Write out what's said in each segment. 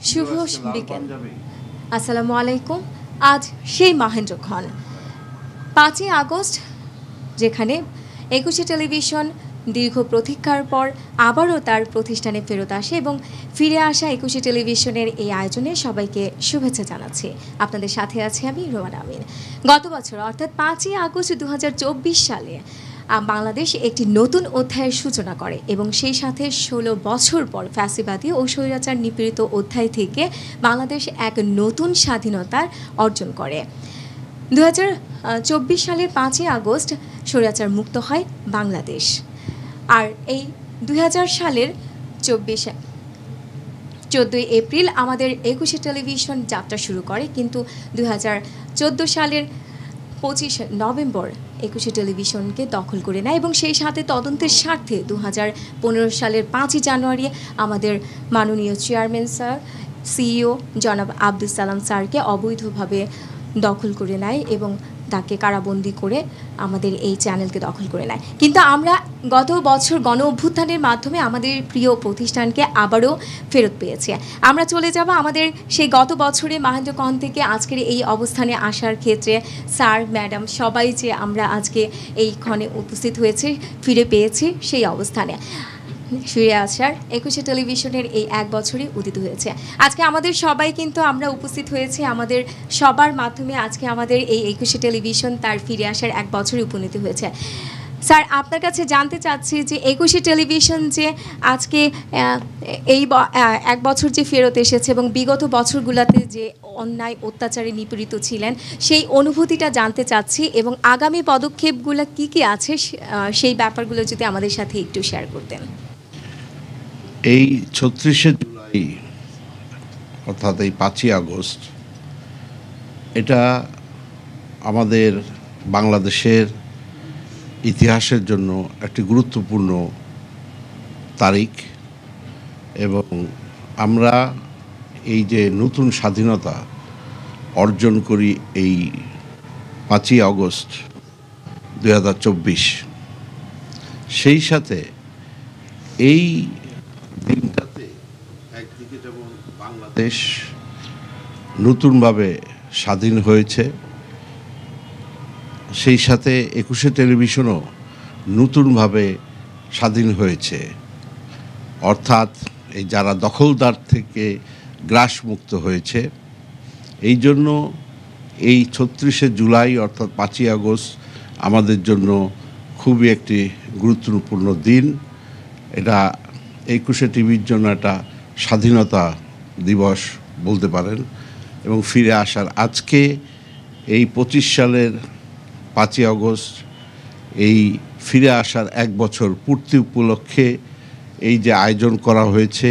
শুভ বিকেল। আসসালামু আলাইকুম। আজ সেই মহেন্দ্রক্ষণ 5ই আগস্ট, যেখানে 21শে টেলিভিশন দীর্ঘ প্রতীক্ষার পর আবারও তার প্রতিষ্ঠানে ফেরত আসে এবং ফিরে আসা 21শে টেলিভিশনের এই আয়োজনে সবাইকে শুভেচ্ছা জানাচ্ছি। আপনাদের সাথে আছি আমি রোমানা আমিন। গত বছর অর্থাৎ 5ই আগস্ট 2024 সালে বাংলাদেশ একটি নতুন অধ্যায়ের সূচনা করে এবং সেই সাথে 16 বছর পর ফ্যাসিবাদী ও স্বৈরাচার নিপীড়িত অধ্যায় থেকে বাংলাদেশ এক নতুন স্বাধীনতার অর্জন করে। 2024 সালের 5ই আগস্ট স্বৈরাচার মুক্ত হয় বাংলাদেশ। আর এই 2000 সালের 14ই এপ্রিল আমাদের 21শে টেলিভিশন যাত্রা শুরু করে, কিন্তু 2014 সালের 25 নভেম্বর 21শে টেলিভিশনকে দখল করে নেয় এবং সেই সাথে তদন্তের স্বার্থে 2015 সালের 5ই জানুয়ারি আমাদের মাননীয় চেয়ারম্যান স্যার, সিইও জনাব আব্দুল সালাম স্যারকে অবৈধভাবে দখল করে নেয় এবং তাকে কারাবন্দী করে আমাদের এই চ্যানেলকে দখল করে নেয়। কিন্তু আমরা গত বছর গণ অভ্যুত্থানের মাধ্যমে আমাদের প্রিয় প্রতিষ্ঠানকে আবারও ফেরত পেয়েছি। আমরা চলে যাব আমাদের সেই গত বছরে মহেন্দ্রক্ষণ থেকে আজকের এই অবস্থানে আসার ক্ষেত্রে স্যার, ম্যাডাম সবাই যে আমরা আজকে এই ক্ষণে উপস্থিত হয়েছে, ফিরে পেয়েছি সেই অবস্থানে। ফিরে আসার 21শে টেলিভিশনের এই এক বছরই উদিত হয়েছে। আজকে আমাদের সবাই কিন্তু আমরা উপস্থিত হয়েছি আমাদের সবার মাধ্যমে। আজকে আমাদের এই 21শে টেলিভিশন তার ফিরে আসার এক বছরই উপনীত হয়েছে। স্যার, আপনার কাছে জানতে চাচ্ছি যে 21শে টেলিভিশন যে আজকে এই এক বছর যে ফেরত এসেছে এবং বিগত বছরগুলোতে যে অন্যায় অত্যাচারে নিপীড়িত ছিলেন সেই অনুভূতিটা জানতে চাচ্ছি এবং আগামী পদক্ষেপগুলো কি কি আছে সেই ব্যাপারগুলো যদি আমাদের সাথে একটু শেয়ার করতেন। এই 36শে জুলাই অর্থাৎ এই 5ই আগস্ট, এটা আমাদের বাংলাদেশের ইতিহাসের জন্য একটি গুরুত্বপূর্ণ তারিখ এবং আমরা এই যে নতুন স্বাধীনতা অর্জন করি এই 5ই আগস্ট 2024, সেই সাথে এই দিনটাতে একদিকে যেমন বাংলাদেশ নতুনভাবে স্বাধীন হয়েছে, সেই সাথে 21শে টেলিভিশনও নতুনভাবে স্বাধীন হয়েছে। অর্থাৎ এই যারা দখলদার থেকে গ্রাসমুক্ত হয়েছে, এই জন্য এই 36শে জুলাই অর্থাৎ 5ই আগস্ট আমাদের জন্য খুবই একটি গুরুত্বপূর্ণ দিন। এটা 21শে টিভির জন্য একটা স্বাধীনতা দিবস বলতে পারেন। এবং ফিরে আসার আজকে এই 25 সালের 5ই আগস্ট এই ফিরে আসার এক বছর পূর্তি উপলক্ষে এই যে আয়োজন করা হয়েছে,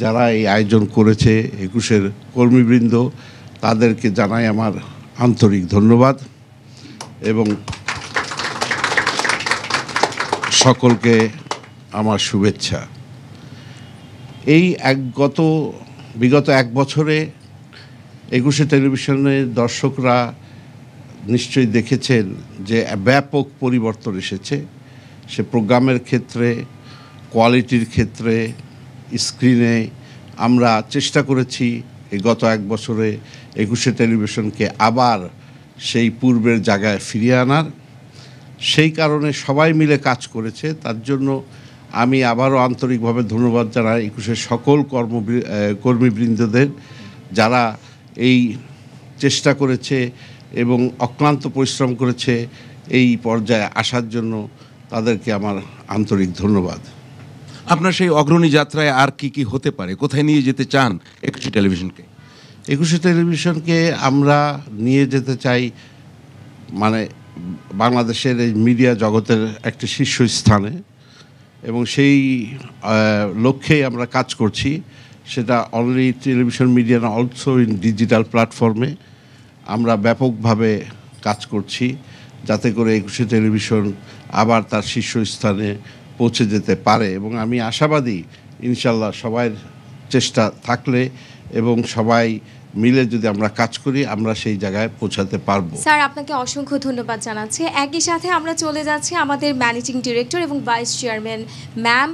যারা এই আয়োজন করেছে 21শের কর্মীবৃন্দ, তাদেরকে জানাই আমার আন্তরিক ধন্যবাদ এবং সকলকে আমার শুভেচ্ছা। এই বিগত এক বছরে 21শে টেলিভিশনের দর্শকরা নিশ্চয়ই দেখেছেন যে ব্যাপক পরিবর্তন এসেছে। সে প্রোগ্রামের ক্ষেত্রে, কোয়ালিটির ক্ষেত্রে, স্ক্রিনে আমরা চেষ্টা করেছি এই গত এক বছরে 21শে টেলিভিশনকে আবার সেই পূর্বের জায়গায় ফিরিয়ে আনার। সেই কারণে সবাই মিলে কাজ করেছে। তার জন্য আমি আবারও আন্তরিকভাবে ধন্যবাদ জানাই 21শের সকল কর্মীবৃন্দদের, যারা এই চেষ্টা করেছে এবং অক্লান্ত পরিশ্রম করেছে এই পর্যায়ে আসার জন্য। তাদেরকে আমার আন্তরিক ধন্যবাদ। আপনার সেই অগ্রণী যাত্রায় আর কি কি হতে পারে, কোথায় নিয়ে যেতে চান 21শে টেলিভিশনকে? 21শে টেলিভিশনকে আমরা নিয়ে যেতে চাই মানে বাংলাদেশের এই মিডিয়া জগতের একটি শীর্ষস্থানে, এবং সেই লক্ষ্যেই আমরা কাজ করছি। সেটা অনলি টেলিভিশন মিডিয়া না, অলসো ইন ডিজিটাল প্ল্যাটফর্মে আমরা ব্যাপকভাবে কাজ করছি, যাতে করে 21শে টেলিভিশন আবার তার শীর্ষস্থানে পৌঁছে যেতে পারে। এবং আমি আশাবাদী ইনশাল্লাহ সবাই চেষ্টা থাকলে এবং সবাই মিলে যদি আমরা কাজ করি আমরা সেই জায়গায় পৌঁছাতে পারবো। স্যার আপনাকে অসংখ্য ধন্যবাদ জানাচ্ছি। একই সাথে আমরা চলে যাচ্ছি আমাদের ম্যানেজিং ডিরেক্টর এবং ভাইস চেয়ারম্যান ম্যাম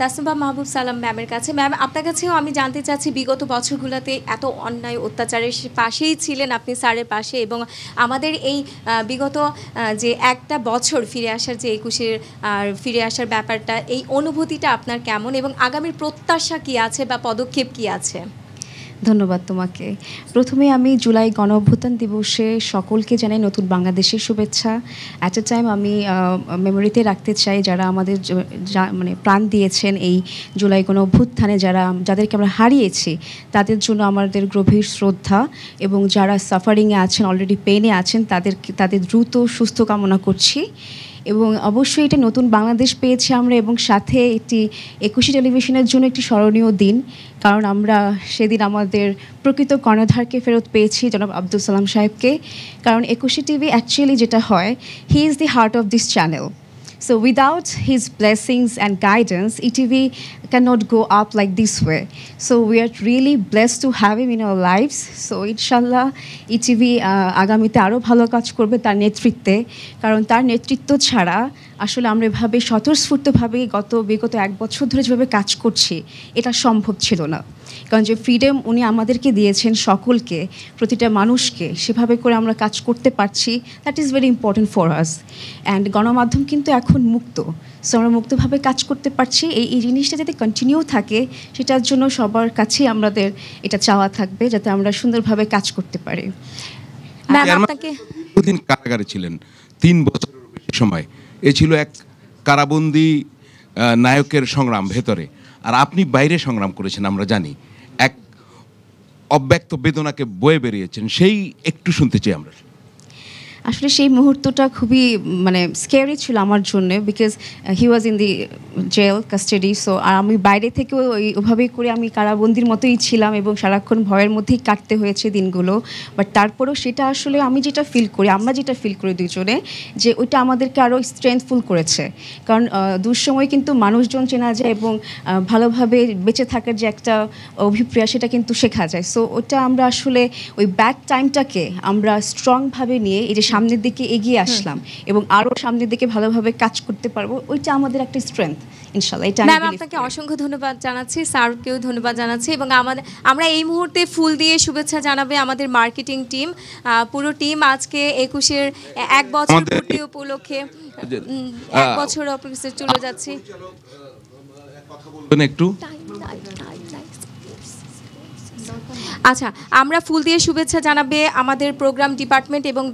তাসনিমা মাহবুব সালাম ম্যামের কাছে। ম্যাম আপনার কাছেও আমি জানতে চাচ্ছি, বিগত বছরগুলোতে এত অন্যায় অত্যাচারের পাশেই ছিলেন আপনি স্যারের পাশে, এবং আমাদের এই বিগত যে একটা বছর ফিরে আসার যে 21-এর ফিরে আসার ব্যাপারটা, এই অনুভূতিটা আপনার কেমন এবং আগামীর প্রত্যাশা কি আছে বা পদক্ষেপ কি আছে? ধন্যবাদ তোমাকে। প্রথমে আমি জুলাই গণ অভ্যুত্থান দিবসে সকলকে জানাই নতুন বাংলাদেশের শুভেচ্ছা। অ্যাট এ টাইম আমি মেমোরিতে রাখতে চাই যারা আমাদের মানে প্রাণ দিয়েছেন এই জুলাই গণ অভ্যুত্থানে, যাদেরকে আমরা হারিয়েছি, তাদের জন্য আমাদের গভীর শ্রদ্ধা, এবং যারা সাফারিংয়ে আছেন, অলরেডি পেনে আছেন, তাদের দ্রুত সুস্থ কামনা করছি। এবং অবশ্যই এটা নতুন বাংলাদেশ পেয়েছি আমরা, এবং সাথে একটি 21 টেলিভিশনের জন্য একটি স্মরণীয় দিন, কারণ আমরা সেদিন আমাদের প্রকৃত কর্ণধারকে ফেরত পেয়েছি, জনাব আব্দুল সালাম সাহেবকে। কারণ 21 টিভি অ্যাকচুয়ালি যেটা হয়, he is the heart of this channel. So without his blessings and guidance, ETV cannot go up like this way. So we are really blessed to have him in our lives. So inshallah, ETV আগামীতে আরও ভালো কাজ করবে তার নেতৃত্বে, কারণ তার নেতৃত্ব ছাড়া আসলে আমরা এভাবে স্বতঃস্ফূর্তভাবে বিগত 1 বছর ধরে যেভাবে কাজ করছি, এটা সম্ভব ছিল না। কারণ যে ফ্রিডম উনি আমাদেরকে দিয়েছেন, সকলকে, প্রতিটা মানুষকে, সেভাবে করে আমরা কাজ করতে পারছি, that is very important for us. And গণমাধ্যম কিন্তু এখন মুক্ত, সো আমরা মুক্তভাবে কাজ করতে পারছি। এই জিনিসটা যাতে কন্টিনিউ থাকে, সেটার জন্য সবার কাছেই আমাদের এটা চাওয়া থাকবে, যাতে আমরা সুন্দরভাবে কাজ করতে পারি। ম্যাম আপনাকে দীর্ঘদিন কারাগারে ছিলেন, 3 বছরের বেশি সময়। এ ছিল এক কারাবন্দী নায়কের সংগ্রাম ভেতরে, আর আপনি বাইরে সংগ্রাম করেছেন আমরা জানি, এক অব্যক্ত বেদনাকে বয়ে বেরিয়েছেন, সেই একটু শুনতে চাই আমরা। আসলে সেই মুহূর্তটা খুবই মানে স্ক্যারি ছিল আমার জন্য, because he was in the jail custody. So আর আমি বাইরে থেকেও ওইভাবেই করে আমি কারাবন্দির মতোই ছিলাম, এবং সারাক্ষণ ভয়ের মধ্যেই কাটতে হয়েছে দিনগুলো। বাট তারপরেও সেটা আসলে আমরা যেটা ফিল করি দুজনে, যে ওইটা আমাদেরকে আরও স্ট্রেংথফুল করেছে। কারণ দুঃসময় কিন্তু মানুষজন চেনা যায়, এবং ভালোভাবে বেঁচে থাকার যে একটা অভিপ্রায়, সেটা কিন্তু শেখা যায়। সো ওটা আমরা আসলে ওই ব্যাড টাইমটাকে আমরা স্ট্রংভাবে নিয়ে এই যে সামনের দিকে এগিয়ে আসলাম, এবং আরও সামনের দিকে ভালোভাবে কাজ করতে পারবো, ওইটা আমাদের একটা স্ট্রেংথ ইনশাআল্লাহ। এটা ম্যাম আপনাকে অসংখ্য ধন্যবাদ জানাচ্ছি, স্যারকেও ধন্যবাদ জানাচ্ছি, এবং আমরা এই মুহূর্তে ফুল দিয়ে শুভেচ্ছা জানাবে আমাদের মার্কেটিং টিম, পুরো টিম আজকে 21-এর 1 বছর পূর্তি উপলক্ষে 1 বছর অফিসে চলে যাচ্ছি। একটু আচ্ছা, আমরা ফুল দিয়ে শুভেচ্ছা জানাবে আমাদের প্রোগ্রাম ডিপার্টমেন্ট এবং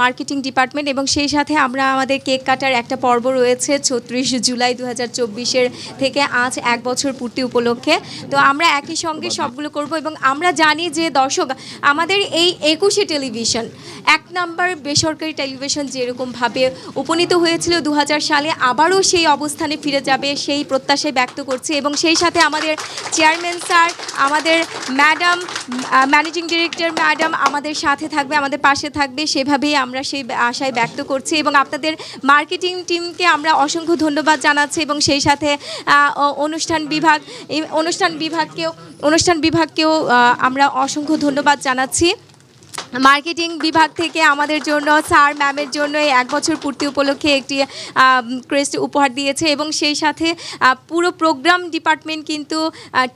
মার্কেটিং ডিপার্টমেন্ট, এবং সেই সাথে আমরা আমাদের কেক কাটার একটা পর্ব রয়েছে 36 জুলাই 2024-এর থেকে আজ 1 বছর পূর্তি উপলক্ষে। তো আমরা একই সঙ্গে সবগুলো করব, এবং আমরা জানি যে দর্শক, আমাদের এই 21 টেলিভিশন 1 নাম্বার বেসরকারি টেলিভিশন যেরকমভাবে উপনীত হয়েছিল 2000 সালে, আবারও সেই অবস্থানে ফিরে যাবে সেই প্রত্যাশায় ব্যক্ত করছি। এবং সেই সাথে আমাদের চেয়ারম্যান স্যার, আমাদের ম্যাডাম, ম্যানেজিং ডিরেক্টর ম্যাডাম আমাদের সাথে থাকবে, আমাদের পাশে থাকবে, সেভাবেই আমরা সেই আশায় ব্যক্ত করছি। এবং আপনাদের মার্কেটিং টিমকে আমরা অসংখ্য ধন্যবাদ জানাচ্ছি, এবং সেই সাথে অনুষ্ঠান বিভাগকেও আমরা অসংখ্য ধন্যবাদ জানাচ্ছি। মার্কেটিং বিভাগ থেকে আমাদের জন্য, স্যার ম্যামের জন্য এই 1 বছর পূর্তি উপলক্ষে একটি ক্রেস্ট উপহার দিয়েছে, এবং সেই সাথে পুরো প্রোগ্রাম ডিপার্টমেন্ট কিন্তু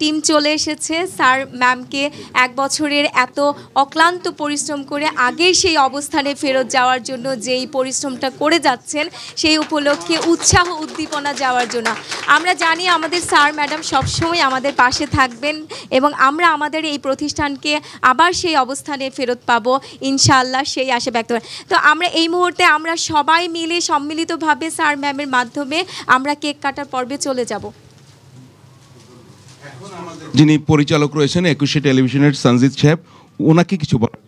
টিম চলে এসেছে স্যার ম্যামকে 1 বছরের এত অক্লান্ত পরিশ্রম করে আগেই সেই অবস্থানে ফেরত যাওয়ার জন্য, যেই পরিশ্রমটা করে যাচ্ছেন সেই উপলক্ষে উৎসাহ উদ্দীপনা যাওয়ার জন্য। আমরা জানি আমাদের স্যার ম্যাডাম সবসময় আমাদের পাশে থাকবেন, এবং আমরা আমাদের এই প্রতিষ্ঠানকে আবার সেই অবস্থানে ফেরত পাবো ইনশাআল্লাহ, সেই আশা ব্যক্ত করি। তো আমরা এই মুহূর্তে আমরা সবাই মিলে সম্মিলিতভাবে স্যার ম্যামের মাধ্যমে আমরা কেক কাটার পর্বে চলে যাব। যিনি পরিচালক রয়েছেন 21 টেলিভিশনের সঞ্জিত সাহেব, ওনাকে কিছু বলার।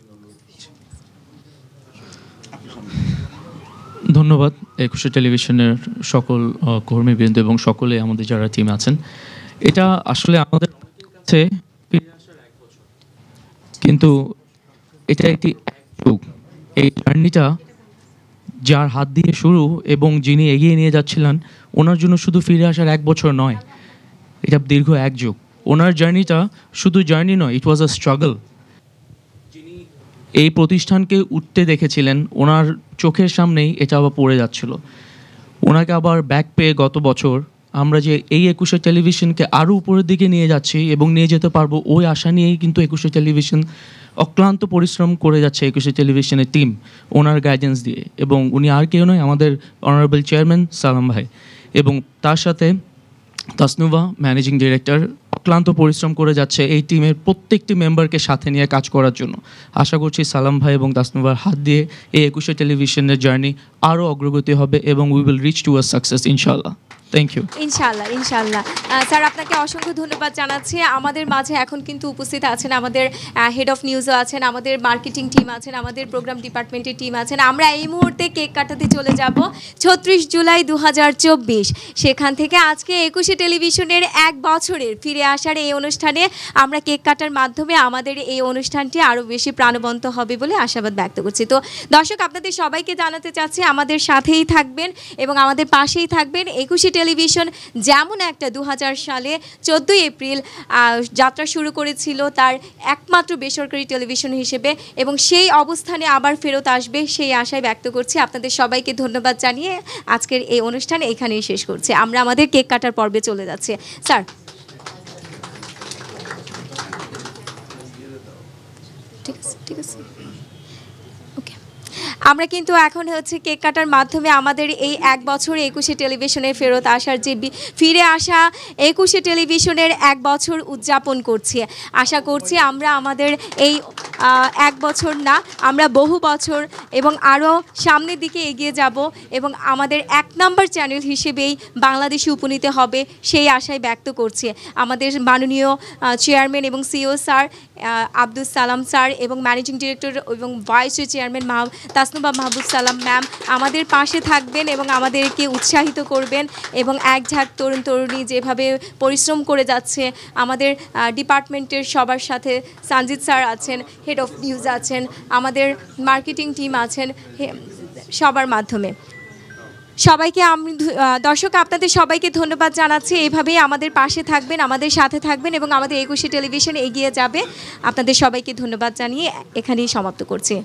ধন্যবাদ 21 টেলিভিশনের সকল কর্মীবৃন্দ এবং সকলে আমাদের যারা টিম আছেন। এটা আসলে আমাদের কাছে কিন্তু এটা একটি যুগ। এই জার্নিটা যার হাত দিয়ে শুরু এবং যিনি এগিয়ে নিয়ে যাচ্ছিলেন, ওনার জন্য শুধু ফিরে আসার 1 বছর নয়, এটা দীর্ঘ 1 যুগ। ওনার জার্নিটা শুধু জার্নি নয়, ইট ওয়াজ আ স্ট্রাগল। এই প্রতিষ্ঠানকে উঠতে দেখেছিলেন, ওনার চোখের সামনেই এটা আবার পড়ে যাচ্ছিল। ওনাকে আবার ব্যাক পেয়ে গত বছর আমরা যে এই 21শে টেলিভিশনকে আরও উপরের দিকে নিয়ে যাচ্ছি এবং নিয়ে যেতে পারবো, ওই আশা নিয়েই কিন্তু 21শে টেলিভিশন অক্লান্ত পরিশ্রম করে যাচ্ছে। 21শে টেলিভিশনের টিম ওনার গাইডেন্স দিয়ে, এবং উনি আর কেউ নয়, আমাদের অনারেবল চেয়ারম্যান সালাম ভাই, এবং তার সাথে তাসনুভা ম্যানেজিং ডিরেক্টর অক্লান্ত পরিশ্রম করে যাচ্ছে এই টিমের প্রত্যেকটি মেম্বারকে সাথে নিয়ে কাজ করার জন্য। আশা করছি সালাম ভাই এবং তাসনুভার হাত দিয়ে এই 21শে টেলিভিশনের জার্নি আরও অগ্রগতি হবে এবং we will reach to a success ইনশাআল্লাহ। Thank you. ইনশাআল্লাহ, ইনশাআল্লাহ। স্যার, আপনাকে অসংখ্য ধন্যবাদ জানাচ্ছি। আমাদের মাঝে এখন কিন্তু উপস্থিত আছেন আমাদের হেড অফ নিউজও আছেন, আমাদের মার্কেটিং টিম আছেন, আমাদের প্রোগ্রাম ডিপার্টমেন্টের টিম আছেন। আমরা এই মুহূর্তে কেক কাটাতে চলে যাব 36 জুলাই 2024। সেখান থেকে আজকে 21শে টেলিভিশনের 1 বছরের ফিরে আসার এই অনুষ্ঠানে আমরা কেক কাটার মাধ্যমে আমাদের এই অনুষ্ঠানটি আরও বেশি প্রাণবন্ত হবে বলে আশাবাদ ব্যক্ত করছি। তো দর্শক, আপনাদের সবাইকে জানাতে চাচ্ছি আমাদের সাথেই থাকবেন এবং আমাদের পাশেই থাকবেন। 21শে টেলিভিশন যেমন একটা 2000 সালে 14 এপ্রিল যাত্রা শুরু করেছিল তার একমাত্র বেসরকারি টেলিভিশন হিসেবে, এবং সেই অবস্থানে আবার ফেরত আসবে সেই আশায় ব্যক্ত করছি। আপনাদের সবাইকে ধন্যবাদ জানিয়ে আজকের এই অনুষ্ঠান এখানেই শেষ করছি। আমরা আমাদের কেক কাটার পর্বে চলে যাচ্ছি। স্যার, ঠিক আছে, ঠিক আছে, ওকে। আমরা কিন্তু এখন হচ্ছে কেক কাটার মাধ্যমে আমাদের এই 1 বছর 21শে টেলিভিশনের ফেরত আসার যে ফিরে আসা 21শে টেলিভিশনের 1 বছর উদযাপন করছি। আশা করছি আমরা আমাদের এই 1 বছর না, আমরা বহু বছর এবং আরও সামনের দিকে এগিয়ে যাব এবং আমাদের 1 নম্বর চ্যানেল হিসেবেই বাংলাদেশে উপনীত হবে সেই আশায় ব্যক্ত করছি। আমাদের মাননীয় চেয়ারম্যান এবং CEO sir Abdul Salam sir এবং ম্যানেজিং ডিরেক্টর এবং ভাইস চেয়ারম্যান তাসনুভা মাহবুব সালাম ম্যাম আমাদের পাশে থাকবেন এবং আমাদেরকে উৎসাহিত করবেন, এবং এক ঝাঁক তরুণ তরুণী যেভাবে পরিশ্রম করে যাচ্ছে আমাদের ডিপার্টমেন্টের সবার সাথে সঞ্জিত স্যার আছেন, হেড অফ নিউজ আছেন, আমাদের মার্কেটিং টিম আছেন, সবার মাধ্যমে সবাইকে আমি দর্শক আপনাদের সবাইকে ধন্যবাদ জানাচ্ছি। এইভাবেই আমাদের পাশে থাকবেন, আমাদের সাথে থাকবেন এবং আমাদের 21শে টেলিভিশন এগিয়ে যাবে। আপনাদের সবাইকে ধন্যবাদ জানিয়ে এখানেই সমাপ্ত করছি।